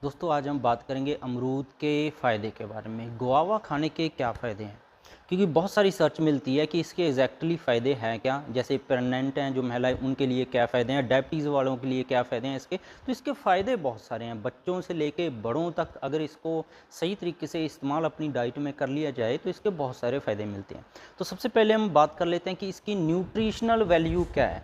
दोस्तों आज हम बात करेंगे अमरूद के फ़ायदे के बारे में। गुआवा खाने के क्या फ़ायदे हैं? क्योंकि बहुत सारी सर्च मिलती है कि इसके एग्जैक्टली फ़ायदे हैं क्या? जैसे प्रेग्नेंट हैं जो महिलाएं उनके लिए क्या फ़ायदे हैं, डायबिटीज़ वालों के लिए क्या फ़ायदे हैं इसके। तो इसके फ़ायदे बहुत सारे हैं, बच्चों से लेके बड़ों तक अगर इसको सही तरीके से इस्तेमाल अपनी डाइट में कर लिया जाए तो इसके बहुत सारे फ़ायदे मिलते हैं। तो सबसे पहले हम बात कर लेते हैं कि इसकी न्यूट्रिशनल वैल्यू क्या है।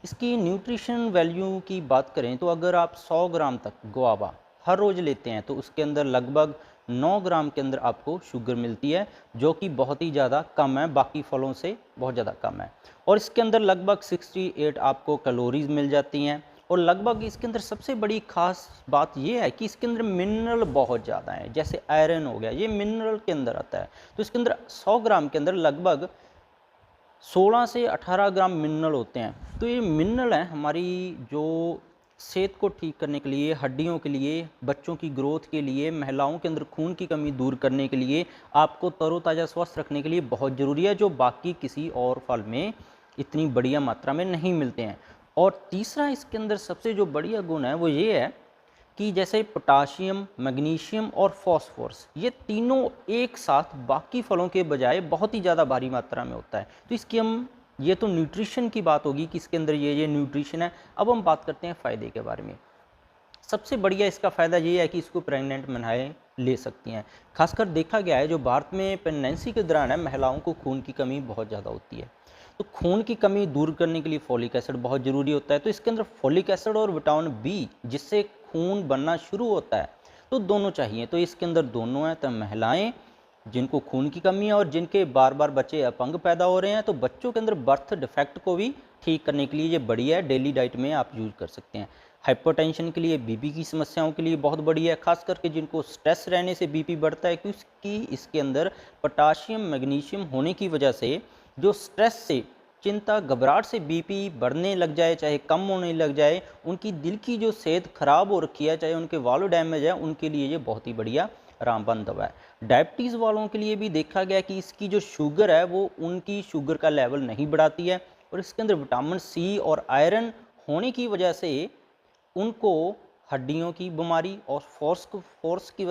इसकी न्यूट्रिशन वैल्यू की बात करें तो अगर आप 100 ग्राम तक गुआवा हर रोज़ लेते हैं तो उसके अंदर लगभग 9 ग्राम के अंदर आपको शुगर मिलती है, जो कि बहुत ही ज़्यादा कम है, बाकी फलों से बहुत ज़्यादा कम है। और इसके अंदर लगभग 68 आपको कैलोरीज़ मिल जाती हैं। और लगभग इसके अंदर सबसे बड़ी ख़ास बात ये है कि इसके अंदर मिनरल बहुत ज़्यादा है, जैसे आयरन हो गया, ये मिनरल के अंदर आता है। तो इसके अंदर 100 ग्राम के अंदर लगभग 16 से 18 ग्राम मिनरल होते हैं। तो ये मिनरल हैं हमारी जो सेहत को ठीक करने के लिए, हड्डियों के लिए, बच्चों की ग्रोथ के लिए, महिलाओं के अंदर खून की कमी दूर करने के लिए, आपको तरोताज़ा स्वस्थ रखने के लिए बहुत ज़रूरी है, जो बाकी किसी और फल में इतनी बढ़िया मात्रा में नहीं मिलते हैं। और तीसरा इसके अंदर सबसे जो बढ़िया गुण है वो ये है कि जैसे पोटाशियम, मैग्नीशियम और फॉस्फोरस, ये तीनों एक साथ बाकी फलों के बजाय बहुत ही ज़्यादा भारी मात्रा में होता है। तो इसकी हम ये तो न्यूट्रिशन की बात होगी कि इसके अंदर ये न्यूट्रिशन है। अब हम बात करते हैं फ़ायदे के बारे में। सबसे बढ़िया इसका फ़ायदा ये है कि इसको प्रेग्नेंट महिलाएँ ले सकती हैं। खासकर देखा गया है जो भारत में प्रेगनेंसी के दौरान है, महिलाओं को खून की कमी बहुत ज़्यादा होती है। तो खून की कमी दूर करने के लिए फ़ोलिक एसिड बहुत ज़रूरी होता है। तो इसके अंदर फ़ोलिक एसिड और विटामिन बी, जिससे खून बनना शुरू होता है, तो दोनों चाहिए। तो इसके अंदर दोनों हैं। तो महिलाएँ जिनको खून की कमी है और जिनके बार-बार बच्चे अपंग पैदा हो रहे हैं, तो बच्चों के अंदर बर्थ डिफेक्ट को भी ठीक करने के लिए ये बढ़िया है, डेली डाइट में आप यूज़ कर सकते हैं। हाइपरटेंशन के लिए, बीपी की समस्याओं के लिए बहुत बढ़िया है, खास करके जिनको स्ट्रेस रहने से बीपी बढ़ता है, क्योंकि इसके अंदर पोटाशियम, मैग्नीशियम होने की वजह से जो स्ट्रेस से, चिंता, घबराहट से बीपी बढ़ने लग जाए, चाहे कम होने लग जाए, उनकी दिल की जो सेहत खराब हो रखी है, चाहे उनके वाल्व डैमेज है, उनके लिए ये बहुत ही बढ़िया रामबाण दवा है। डायबिटीज़ वालों के लिए भी देखा गया कि इसकी जो शुगर है वो उनकी शुगर का लेवल नहीं बढ़ाती है। और इसके अंदर विटामिन सी और आयरन होने की वजह से उनको हड्डियों की बीमारी और फॉस्फोरस की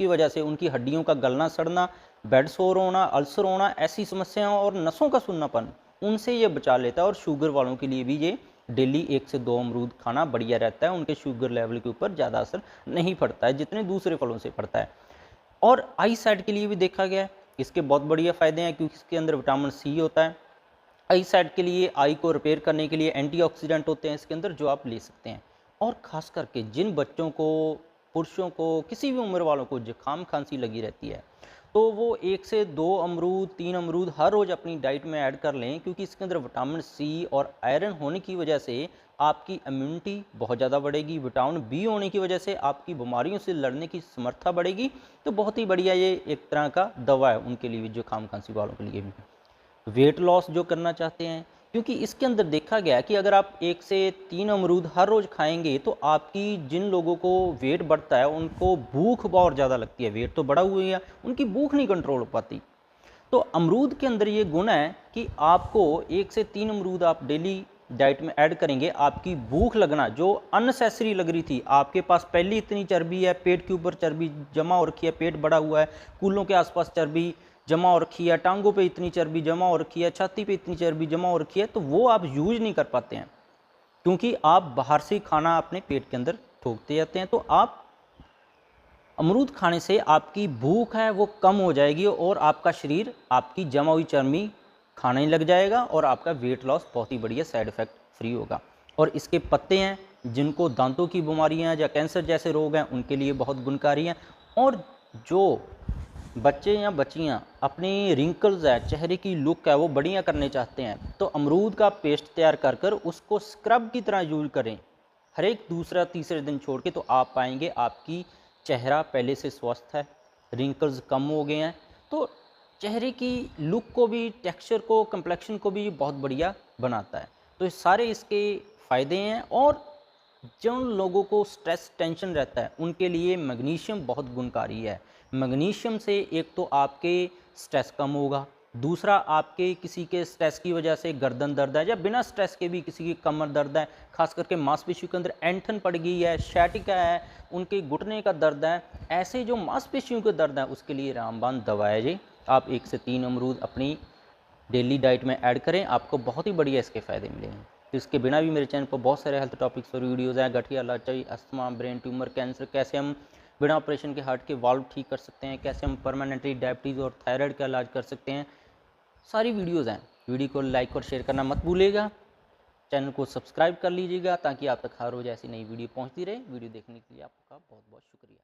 वजह से उनकी हड्डियों का गलना सड़ना, बेड सोर होना, अल्सर होना, ऐसी समस्याओं और नसों का सुन्नापन, उनसे ये बचा लेता है। और शुगर वालों के लिए भी ये डेली 1 से 2 अमरूद खाना बढ़िया रहता है, उनके शुगर लेवल के ऊपर ज़्यादा असर नहीं पड़ता है जितने दूसरे फलों से पड़ता है। और आई साइट के लिए भी देखा गया है, इसके बहुत बढ़िया फ़ायदे हैं क्योंकि इसके अंदर विटामिन सी होता है। आई साइट के लिए, आई को रिपेयर करने के लिए एंटीऑक्सीडेंट होते हैं इसके अंदर, जो आप ले सकते हैं। और ख़ास करके जिन बच्चों को, पुरुषों को, किसी भी उम्र वालों को जुकाम खांसी लगी रहती है, तो वो 1 से 2 अमरूद, 3 अमरूद हर रोज़ अपनी डाइट में ऐड कर लें, क्योंकि इसके अंदर विटामिन सी और आयरन होने की वजह से आपकी इम्यूनिटी बहुत ज़्यादा बढ़ेगी, विटामिन बी होने की वजह से आपकी बीमारियों से लड़ने की समर्था बढ़ेगी। तो बहुत ही बढ़िया ये एक तरह का दवा है उनके लिए भी, जुकाम खांसी वालों के लिए भी। वेट लॉस जो करना चाहते हैं, क्योंकि इसके अंदर देखा गया है कि अगर आप 1 से 3 अमरूद हर रोज़ खाएँगे तो आपकी, जिन लोगों को वेट बढ़ता है उनको भूख बहुत ज़्यादा लगती है, वेट तो बढ़ा हुआ ही है, उनकी भूख नहीं कंट्रोल हो पाती। तो अमरूद के अंदर ये गुण है कि आपको 1 से 3 अमरूद आप डेली डाइट में ऐड करेंगे, आपकी भूख लगना जो अननेसेसरी लग रही थी, आपके पास पहले इतनी चर्बी है, पेट के ऊपर चर्बी जमा हो रखी है, पेट बढ़ा हुआ है, कूल्हों के आसपास चर्बी जमा हो रखी है, टांगों पे इतनी चर्बी जमा हो रखी है, छाती पे इतनी चर्बी जमा हो रखी है, तो वो आप यूज नहीं कर पाते हैं क्योंकि आप बाहर से खाना अपने पेट के अंदर ठोकते जाते हैं। तो आप अमरूद खाने से आपकी भूख है वो कम हो जाएगी और आपका शरीर आपकी जमा हुई चर्बी खाने लग जाएगा और आपका वेट लॉस बहुत ही बढ़िया साइड इफ़ेक्ट फ्री होगा। और इसके पत्ते हैं, जिनको दांतों की बीमारियां या कैंसर जैसे रोग हैं उनके लिए बहुत गुणकारी हैं। और जो बच्चे या बच्चियां अपनी रिंकल्स है, चेहरे की लुक है वो बढ़िया करने चाहते हैं, तो अमरूद का पेस्ट तैयार कर कर उसको स्क्रब की तरह यूज करें हर एक दूसरा तीसरे दिन छोड़ के, तो आप पाएंगे आपकी चेहरा पहले से स्वस्थ है, रिंकल्स कम हो गए हैं। तो चेहरे की लुक को भी, टेक्सचर को, कंप्लेक्शन को भी बहुत बढ़िया बनाता है। तो ये सारे इसके फ़ायदे हैं। और जिन लोगों को स्ट्रेस, टेंशन रहता है उनके लिए मैग्नीशियम बहुत गुणकारी है। मैग्नीशियम से एक तो आपके स्ट्रेस कम होगा, दूसरा, आपके किसी के स्ट्रेस की वजह से गर्दन दर्द है, या बिना स्ट्रेस के भी किसी की कमर दर्द है, खास करके मांसपेशियों के अंदर ऐंठन पड़ गई है, सciatica है, उनके घुटने का दर्द है, ऐसे जो मांसपेशियों के दर्द है उसके लिए रामबाण दवा है जी। आप 1 से 3 अमरूद अपनी डेली डाइट में ऐड करें, आपको बहुत ही बढ़िया इसके फ़ायदे मिलेंगे। तो इसके बिना भी मेरे चैनल पर बहुत सारे हेल्थ टॉपिक्स और वीडियोज़ हैं, गठिया, लाचाई, अस्थमा, ब्रेन ट्यूमर, कैंसर, कैसे हम बिना ऑपरेशन के हार्ट के वाल्व ठीक कर सकते हैं, कैसे हम परमानेंटली डायबिटीज़ और थायराइड का इलाज कर सकते हैं, सारी वीडियोज़ हैं। वीडियो को लाइक और शेयर करना मत भूलिएगा, चैनल को सब्सक्राइब कर लीजिएगा ताकि आप तक हर रोज़ ऐसी नई वीडियो पहुंचती रहे। वीडियो देखने के लिए आपका बहुत बहुत शुक्रिया।